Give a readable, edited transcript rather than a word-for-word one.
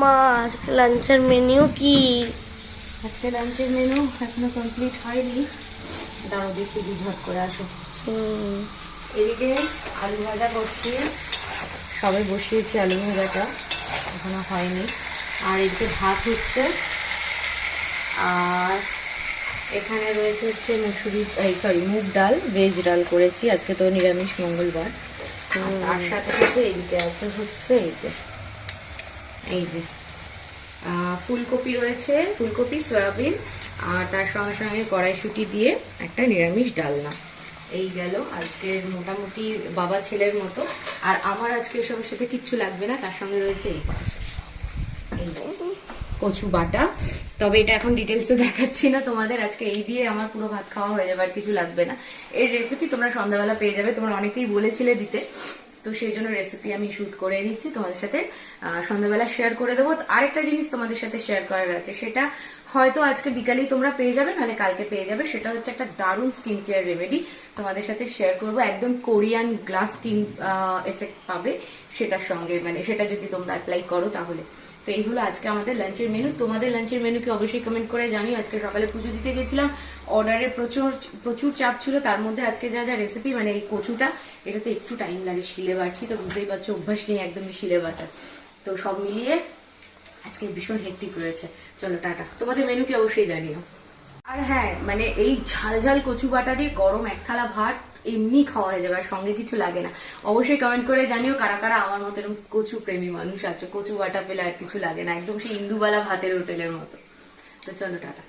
মা আজকে লাঞ্চের মেনু কি? আজকে লাঞ্চের মেনু এখনো কমপ্লিট হয়নি, দাঁড়ো দেখি ঝট করে আসো। এদিকে আলু ভাজা করছি, সবে বসিয়েছি আলু ভাজাটা, এখনো হয়নি। আর এদিকে ভাত হচ্ছে, আর এখানে রয়েছে হচ্ছে মুগ ডাল, ভেজ ডাল করেছি আজকে, তো নিরামিষ মঙ্গলবার। তার সাথে সাথে এদিকে আছে হচ্ছে এই যে ফুলকপি রয়েছে, ফুলকপি সয়াবিন, আর তার সঙ্গে সঙ্গে কড়াইশুঁটি দিয়ে একটা নিরামিষ ডালনা। এই গেল আজকের মোটামুটি বাবা ছেলের মতো। আর আমার আজকে এসবের সাথে কিচ্ছু লাগবে না, তার সঙ্গে রয়েছে এই কচু বাটা। তবে এটা এখন ডিটেলসে দেখাচ্ছি না তোমাদের, আজকে এই দিয়ে আমার পুরো ভাত খাওয়া হয়ে যাবে, আর কিছু লাগবে না। এর রেসিপি তোমরা সন্ধ্যাবেলা পেয়ে যাবে, তোমরা অনেকেই বলেছিলে দিতে, তো সেই জন্য রেসিপি আমি শুট করে নিচ্ছি, তোমাদের সাথে সন্ধ্যাবেলা শেয়ার করে দেবো। আরেকটা জিনিস তোমাদের সাথে শেয়ার করার আছে, সেটা হয়তো আজকে বিকালেই তোমরা পেয়ে যাবে, নাহলে কালকে পেয়ে যাবে। সেটা হচ্ছে একটা দারুণ স্কিন কেয়ার রেমেডি, তোমাদের সাথে শেয়ার করবো। একদম কোরিয়ান গ্লাস স্কিন এফেক্ট পাবে সেটার সঙ্গে, মানে সেটা যদি তোমরা অ্যাপ্লাই করো তাহলে। তো এই হলো আজকে আমাদের লাঞ্চের মেনু। তোমাদের লাঞ্চের মেনু কি অবশ্যই কমেন্ট করে জানিও। আজকে সকালে পুজো দিতে গেছিলাম, অর্ডারে প্রচুর চাপ ছিল, তার মধ্যে আজকে যা যা রেসিপি, মানে এই কচুটা, এটাতে একটু টাইম লাগে, শিলে বাড়ছি তো বুঝতেই পারছো, অভ্যাস নেই একদমই শিলে বাটার। তো সব মিলিয়ে আজকে ভীষণ হেক্টিক রয়েছে। চলো টাটা, তোমাদের মেনু কি অবশ্যই জানিও। আর হ্যাঁ, মানে এই ঝাল ঝাল কচু বাটা দিয়ে গরম এক থালা ভাত এমনি খাওয়া হয়ে যাবে, আর সঙ্গে কিছু লাগে না। অবশ্যই কমেন্ট করে জানিও কারা কারা আমার মতো এরকম কচু প্রেমী মানুষ আছে, কচু বাটা পেলে আর কিছু লাগে না, একদম সেই ইন্দুবালা ভাতের হোটেলের মতো। তো চলো টাটা।